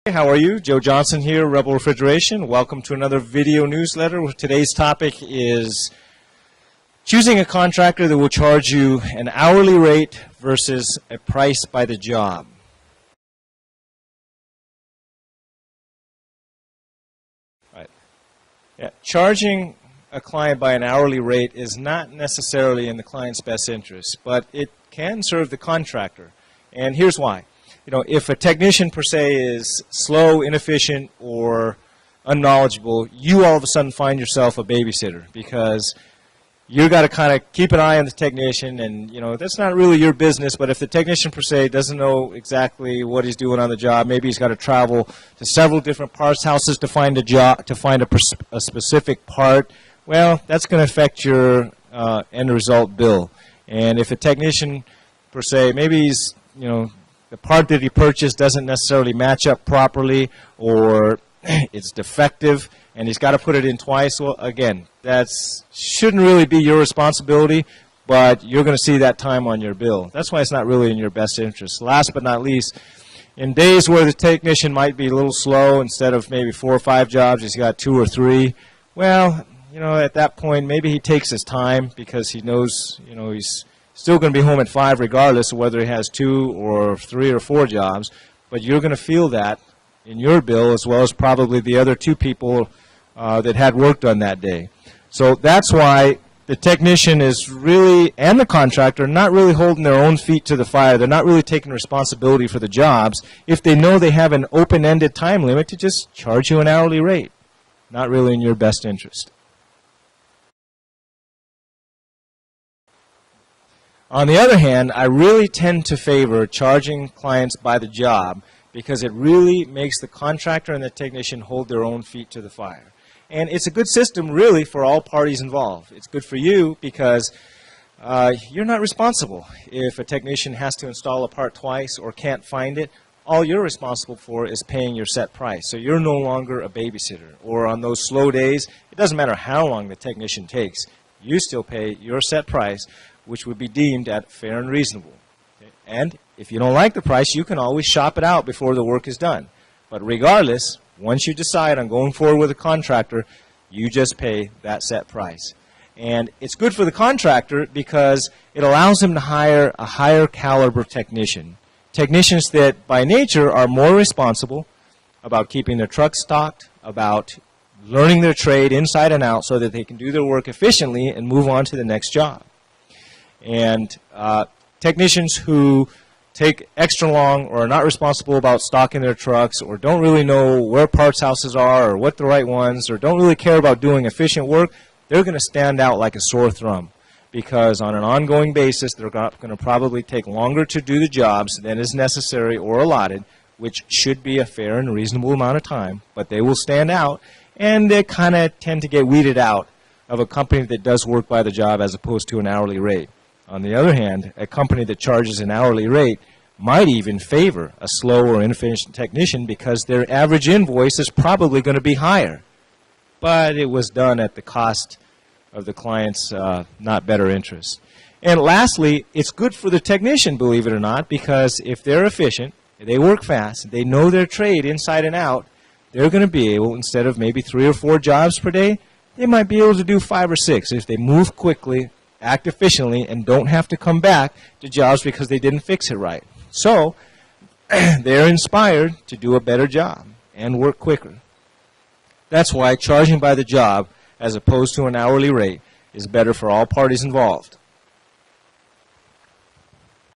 How are you? Joe Johnson here, Rebel Refrigeration. Welcome to another video newsletter. Today's topic is choosing a contractor that will charge you an hourly rate versus a price by the job. Right. Yeah. Charging a client by an hourly rate is not necessarily in the client's best interest, but it can serve the contractor. And here's why. If a technician per se is slow, inefficient, or unknowledgeable, you all of a sudden find yourself a babysitter because you got to kind of keep an eye on the technician, and that's not really your business. But if the technician per se doesn't know exactly what he's doing on the job, maybe he's got to travel to several different parts houses to find a specific part. Well, that's going to affect your end result bill. And if a technician per se, maybe he's the part that he purchased doesn't necessarily match up properly, or it's defective and he's got to put it in twice. Well, again, that shouldn't really be your responsibility, but you're going to see that time on your bill. That's why it's not really in your best interest. Last but not least, in days where the technician might be a little slow, instead of maybe 4 or 5 jobs, he's got 2 or 3. Well, at that point, maybe he takes his time because he knows, he's still going to be home at 5 regardless of whether he has 2 or 3 or 4 jobs, but you're going to feel that in your bill as well as probably the other 2 people that had work done that day. So that's why the technician is really, and the contractor, not really holding their own feet to the fire. They're not really taking responsibility for the jobs if they know they have an open-ended time limit to just charge you an hourly rate. Not really in your best interest. On the other hand, I really tend to favor charging clients by the job because it really makes the contractor and the technician hold their own feet to the fire. And it's a good system really for all parties involved. It's good for you because you're not responsible. If a technician has to install a part twice or can't find it, all you're responsible for is paying your set price. So you're no longer a babysitter. Or on those slow days, it doesn't matter how long the technician takes. You still pay your set price, which would be deemed at fair and reasonable. Okay? And if you don't like the price, you can always shop it out before the work is done. But regardless, once you decide on going forward with a contractor, you just pay that set price. And it's good for the contractor because it allows him to hire a higher caliber technician. Technicians that by nature are more responsible about keeping their trucks stocked, about learning their trade inside and out so that they can do their work efficiently and move on to the next job. And technicians who take extra long or are not responsible about stocking their trucks or don't really know where parts houses are or what the right ones or don't really care about doing efficient work, they're going to stand out like a sore thumb because on an ongoing basis they're going to probably take longer to do the jobs than is necessary or allotted, which should be a fair and reasonable amount of time, but they will stand out and they kind of tend to get weeded out of a company that does work by the job as opposed to an hourly rate. On the other hand, a company that charges an hourly rate might even favor a slow or inefficient technician because their average invoice is probably going to be higher. But it was done at the cost of the client's not better interest. And lastly, it's good for the technician, believe it or not, because if they're efficient, they work fast, they know their trade inside and out, they're going to be able, instead of maybe 3 or 4 jobs per day, they might be able to do 5 or 6 if they move quickly, act efficiently, and don't have to come back to jobs because they didn't fix it right. So they're inspired to do a better job and work quicker. That's why charging by the job as opposed to an hourly rate is better for all parties involved.